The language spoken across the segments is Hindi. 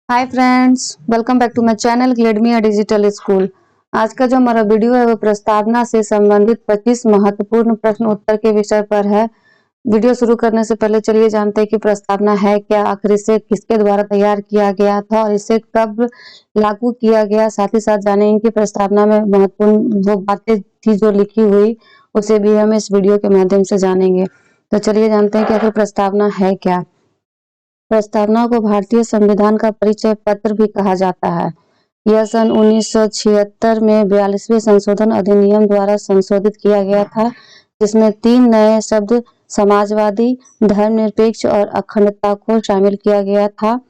Hi friends, welcome back to my channel ग्लेडमिया डिजिटल स्कूल। आज का जो हमारा वीडियो है वो प्रस्तावना से संबंधित 25 महत्वपूर्ण प्रश्न उत्तर के विषय पर है। वीडियो शुरू करने से पहले चलिए जानते हैं कि प्रस्तावना है क्या, आखिर इसे किसके द्वारा तैयार किया गया था और इसे कब लागू किया गया। साथ ही साथ जानेंगे कि प्रस्तावना में महत्वपूर्ण वो बातें थी जो लिखी हुई, उसे भी हम इस वीडियो के माध्यम से जानेंगे। तो चलिए जानते हैं कि आखिर प्रस्तावना है क्या। प्रस्तावना को भारतीय संविधान का परिचय पत्र भी कहा जाता है। यह सन 1976 में 42वें संशोधन अधिनियम द्वारा संशोधित किया गया था, जिसमें 3 नए शब्द समाजवादी, धर्मनिरपेक्ष और अखंडता को शामिल किया गया था।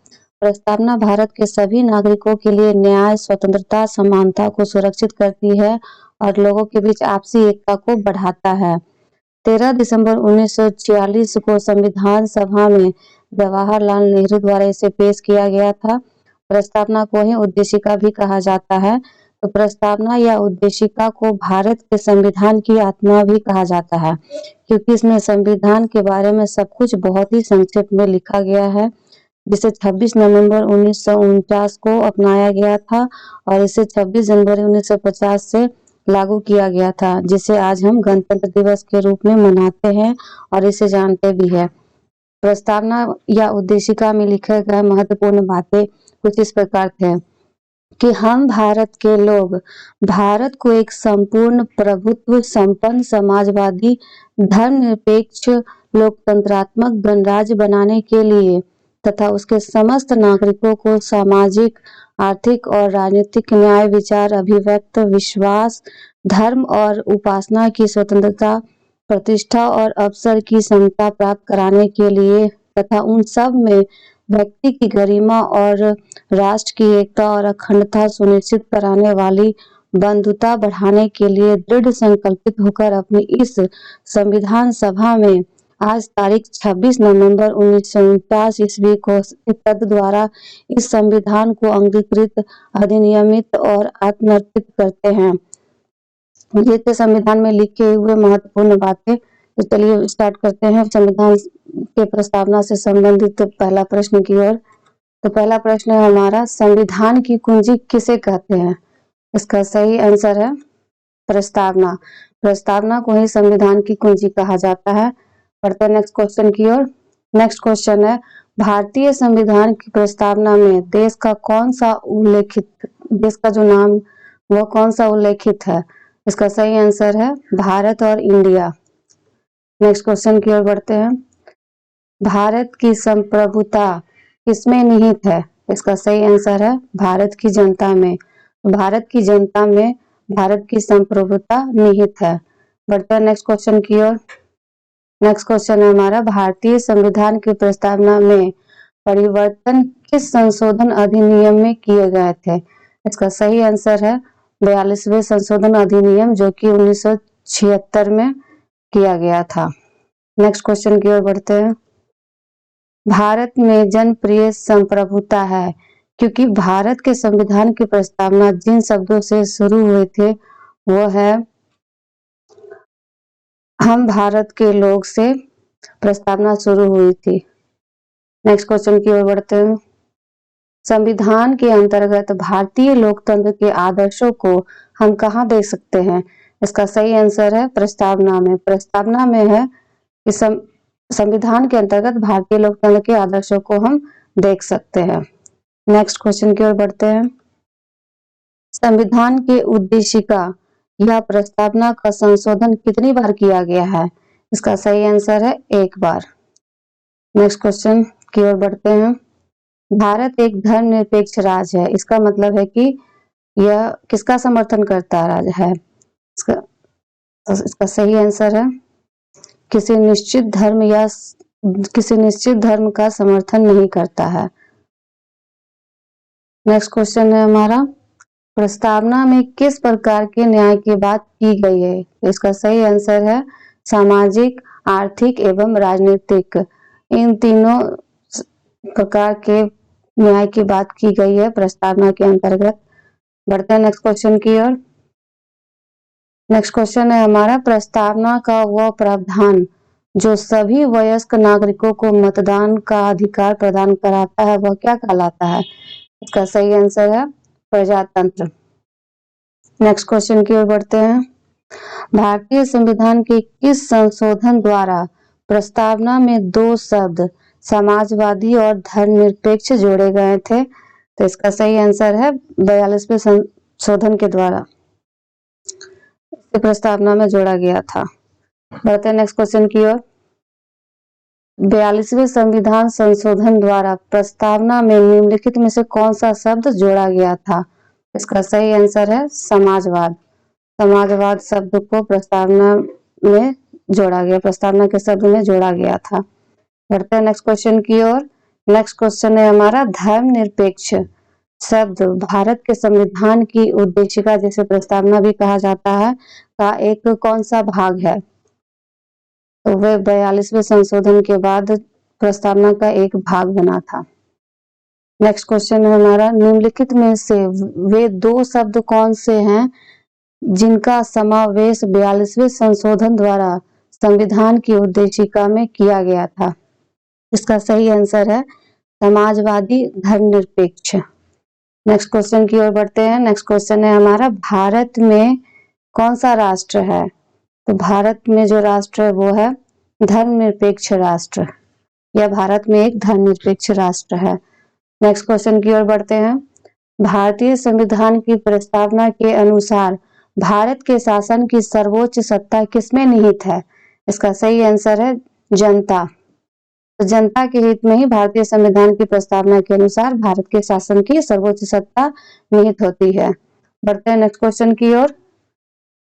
प्रस्तावना भारत के सभी नागरिकों के लिए न्याय, स्वतंत्रता, समानता को सुरक्षित करती है और लोगों के बीच आपसी एकता को बढ़ाता है। 13 दिसंबर 1946 को संविधान सभा में जवाहरलाल नेहरू द्वारा इसे पेश किया गया था। प्रस्तावना को ही उद्देशिका भी कहा जाता है। तो प्रस्तावना या उद्देशिका को भारत के संविधान की आत्मा भी कहा जाता है, क्योंकि इसमें संविधान के बारे में सब कुछ बहुत ही संक्षेप में लिखा गया है, जिसे 26 नवंबर 1949 को अपनाया गया था और इसे 26 जनवरी 1950 से लागू किया गया था, जिसे आज हम गणतंत्र दिवस के रूप में मनाते हैं और इसे जानते भी हैं। प्रस्तावना या उद्देशिका में लिखे गए महत्वपूर्ण बातें कुछ इस प्रकार थे कि हम भारत के लोग भारत को एक संपूर्ण प्रभुत्व संपन्न समाजवादी धर्मनिरपेक्ष लोकतंत्रात्मक गणराज्य बनाने के लिए तथा उसके समस्त नागरिकों को सामाजिक, आर्थिक और राजनीतिक न्याय, विचार अभिव्यक्त, विश्वास, धर्म और उपासना की स्वतंत्रता, प्रतिष्ठा और अवसर की समता प्राप्त कराने के लिए तथा उन सब में व्यक्ति की गरिमा और राष्ट्र की एकता और अखंडता सुनिश्चित कराने वाली बंधुता बढ़ाने के लिए दृढ़ संकल्पित होकर अपनी इस संविधान सभा में आज तारीख 26 नवंबर 1949 ईस्वी को पद द्वारा इस संविधान को अंगीकृत, अधिनियमित और आत्मर्पित करते हैं। ये थे संविधान में लिखे हुए महत्वपूर्ण बातें। तो चलिए स्टार्ट करते हैं संविधान के प्रस्तावना से संबंधित पहला प्रश्न की ओर। तो पहला प्रश्न है हमारा, संविधान की कुंजी किसे कहते हैं। इसका सही आंसर है प्रस्तावना। प्रस्तावना को ही संविधान की कुंजी कहा जाता है। बढ़ते हैं नेक्स्ट क्वेश्चन की ओर। नेक्स्ट क्वेश्चन है, भारतीय संविधान की प्रस्तावना में देश का जो नाम वह कौन सा उल्लेखित है। इसका सही आंसर है भारत और इंडिया। नेक्स्ट क्वेश्चन की ओर बढ़ते हैं, भारत की संप्रभुता किसमें निहित है। इसका सही आंसर है भारत की जनता में। भारत की जनता में भारत की संप्रभुता निहित है। बढ़ते हैं नेक्स्ट क्वेश्चन की ओर। नेक्स्ट क्वेश्चन है हमारा, भारतीय संविधान की प्रस्तावना में परिवर्तन किस संशोधन अधिनियम में किए गए थे। इसका सही आंसर है 42वें संशोधन अधिनियम, जो कि 1976 में किया गया था। नेक्स्ट क्वेश्चन की ओर बढ़ते हैं, भारत में जनप्रिय संप्रभुता है, क्योंकि भारत के संविधान की प्रस्तावना जिन शब्दों से शुरू हुए थे वो है हम भारत के लोग से प्रस्तावना शुरू हुई थी। नेक्स्ट क्वेश्चन की ओर बढ़ते हैं, संविधान के अंतर्गत भारतीय लोकतंत्र के आदर्शों को हम कहाँ देख सकते हैं। इसका सही आंसर है प्रस्तावना में। प्रस्तावना में है कि संविधान के अंतर्गत भारतीय लोकतंत्र के आदर्शों को हम देख सकते हैं। नेक्स्ट क्वेश्चन की ओर बढ़ते हैं, संविधान के उद्देशिका या प्रस्तावना का संशोधन कितनी बार किया गया है। इसका सही आंसर है 1 बार। नेक्स्ट क्वेश्चन की ओर बढ़ते हैं, भारत एक धर्मनिरपेक्ष राज्य है, इसका मतलब है कि यह किसका समर्थन करता राज्य है। इसका सही आंसर है किसी निश्चित धर्म का समर्थन नहीं करता है। नेक्स्ट क्वेश्चन है हमारा, प्रस्तावना में किस प्रकार के न्याय की बात की गई है। इसका सही आंसर है सामाजिक, आर्थिक एवं राजनीतिक, इन तीनों प्रकार के न्याय की बात की गई है प्रस्तावना के अंतर्गत। बढ़ते हैं नेक्स्ट क्वेश्चन की ओर। नेक्स्ट क्वेश्चन है हमारा, प्रस्तावना का वह प्रावधान जो सभी वयस्क नागरिकों को मतदान का अधिकार प्रदान कराता है वह क्या कहलाता है। इसका सही आंसर है प्रजातंत्र। नेक्स्ट क्वेश्चन की ओर बढ़ते हैं। भारतीय संविधान के किस संशोधन द्वारा प्रस्तावना में दो शब्द समाजवादी और धर्मनिरपेक्ष जोड़े गए थे? तो इसका सही आंसर है 42वें संशोधन के द्वारा इसे प्रस्तावना में जोड़ा गया था। बढ़ते हैं नेक्स्ट क्वेश्चन की ओर। 42वें संविधान संशोधन द्वारा प्रस्तावना में निम्नलिखित में से कौन सा शब्द जोड़ा गया था? इसका सही आंसर है समाजवाद। समाजवाद शब्द को प्रस्तावना में जोड़ा गया, प्रस्तावना के शब्द में जोड़ा गया था। बढ़ते हैं नेक्स्ट क्वेश्चन की ओर। नेक्स्ट क्वेश्चन है हमारा धर्मनिरपेक्ष शब्द भारत के संविधान की उद्देशिका, जिसे प्रस्तावना भी कहा जाता है, का एक कौन सा भाग है? तो वह 42वें संशोधन के बाद प्रस्तावना का एक भाग बना था। नेक्स्ट क्वेश्चन है हमारा, निम्नलिखित में से वे दो शब्द कौन से हैं जिनका समावेश 42वें संशोधन द्वारा संविधान की उद्देशिका में किया गया था? इसका सही आंसर है समाजवादी धर्मनिरपेक्ष। नेक्स्ट क्वेश्चन की ओर बढ़ते हैं। नेक्स्ट क्वेश्चन है हमारा, भारत में कौन सा राष्ट्र है? तो भारत में जो राष्ट्र है वो है धर्मनिरपेक्ष राष्ट्र, यह भारत में एक धर्मनिरपेक्ष राष्ट्र है। नेक्स्ट क्वेश्चन की ओर बढ़ते हैं। भारतीय संविधान की प्रस्तावना के अनुसार भारत के शासन की सर्वोच्च सत्ता किसमें निहित है? इसका सही आंसर है जनता। तो जनता के हित में ही भारतीय संविधान की प्रस्तावना के अनुसार भारत के शासन की सर्वोच्च सत्ता निहित होती है। बढ़ते हैं नेक्स्ट क्वेश्चन की ओर।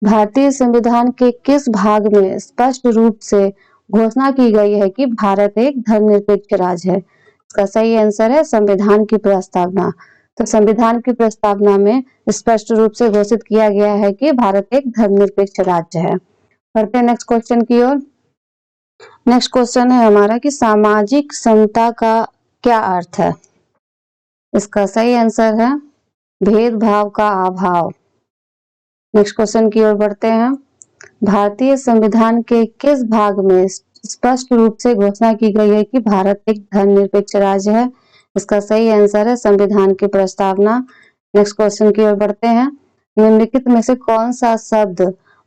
भारतीय संविधान के किस भाग में स्पष्ट रूप से घोषणा की गई है कि भारत एक धर्मनिरपेक्ष राज्य है? इसका सही आंसर है संविधान की प्रस्तावना। तो संविधान की प्रस्तावना में स्पष्ट रूप से घोषित किया गया है कि भारत एक धर्मनिरपेक्ष राज्य है। बढ़ते हैं नेक्स्ट क्वेश्चन की ओर। नेक्स्ट क्वेश्चन है हमारा कि सामाजिक समता का क्या अर्थ है? इसका सही आंसर है भेदभाव का अभाव। नेक्स्ट क्वेश्चन की ओर बढ़ते हैं। भारतीय संविधान के किस भाग में स्पष्ट रूप से घोषणा की गई है कि भारत एक धर्मनिरपेक्ष राज्य है? इसका सही आंसर है संविधान की प्रस्तावना। नेक्स्ट क्वेश्चन की ओर बढ़ते हैं। निम्नलिखित में से कौन सा शब्द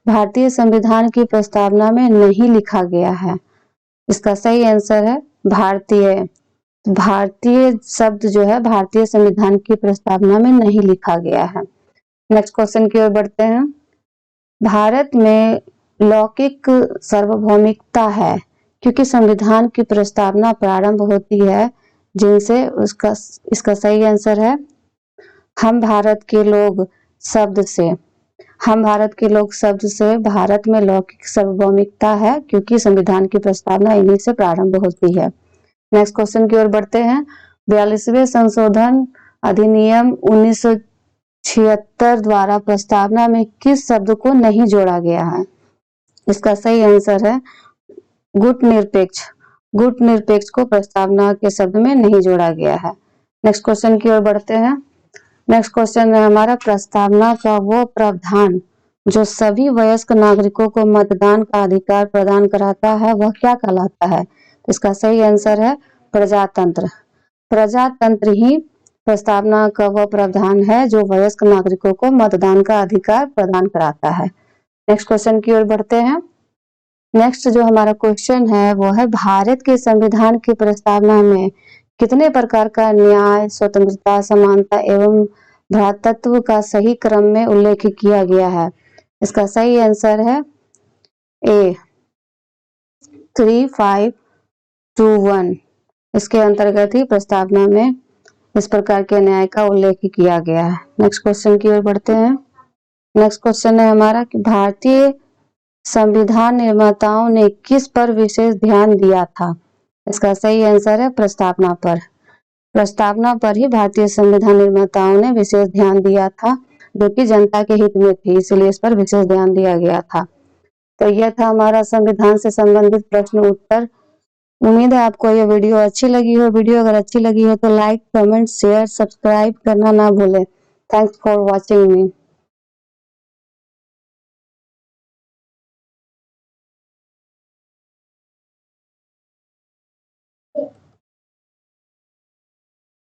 भारतीय संविधान की प्रस्तावना में नहीं लिखा गया है? इसका सही आंसर है भारतीय। भारतीय शब्द जो है भारतीय संविधान की प्रस्तावना में नहीं लिखा गया है। नेक्स्ट क्वेश्चन की ओर बढ़ते हैं। भारत में लौकिक सार्वभौमिकता है क्योंकि संविधान की प्रस्तावना प्रारंभ होती है जिनसे इसका सही आंसर है हम भारत के लोग शब्द से। हम भारत के लोग शब्द से भारत में लौकिक सार्वभौमिकता है क्योंकि संविधान की प्रस्तावना इन्हीं से प्रारंभ होती है। नेक्स्ट क्वेश्चन की ओर बढ़ते हैं। 42वें संशोधन अधिनियम 1976 द्वारा प्रस्तावना में किस शब्द को नहीं जोड़ा गया है? इसका सही आंसर है गुटनिरपेक्ष। गुटनिरपेक्ष को प्रस्तावना के शब्द में नहीं जोड़ा गया है। नेक्स्ट क्वेश्चन की ओर बढ़ते हैं। नेक्स्ट क्वेश्चन है हमारा, प्रस्तावना का वो प्रावधान जो सभी वयस्क नागरिकों को मतदान का अधिकार प्रदान कराता है वह क्या कहलाता है? इसका सही आंसर है प्रजातंत्र। प्रजातंत्र ही प्रस्तावना का वह प्रावधान है जो वयस्क नागरिकों को मतदान का अधिकार प्रदान कराता है। नेक्स्ट क्वेश्चन की ओर बढ़ते हैं। नेक्स्ट जो हमारा क्वेश्चन है वो है, भारत के संविधान की प्रस्तावना में कितने प्रकार का न्याय, स्वतंत्रता, समानता एवं भ्रातृत्व का सही क्रम में उल्लेख किया गया है? इसका सही आंसर है ए 3521। इसके अंतर्गत ही प्रस्तावना में इस प्रकार के न्याय का उल्लेख किया गया है। नेक्स्ट क्वेश्चन की ओर बढ़ते हैं। नेक्स्ट क्वेश्चन है हमारा कि भारतीय संविधान निर्माताओं ने किस पर विशेष ध्यान दिया था? इसका सही आंसर है प्रस्तावना पर। प्रस्तावना पर ही भारतीय संविधान निर्माताओं ने विशेष ध्यान दिया था जो कि जनता के हित में थी, इसलिए इस पर विशेष ध्यान दिया गया था। तो यह था हमारा संविधान से संबंधित प्रश्न उत्तर। उम्मीद है आपको यह वीडियो अच्छी लगी हो। वीडियो अगर अच्छी लगी हो तो लाइक, कमेंट, शेयर, सब्सक्राइब करना ना भूलें। Thanks for watching me.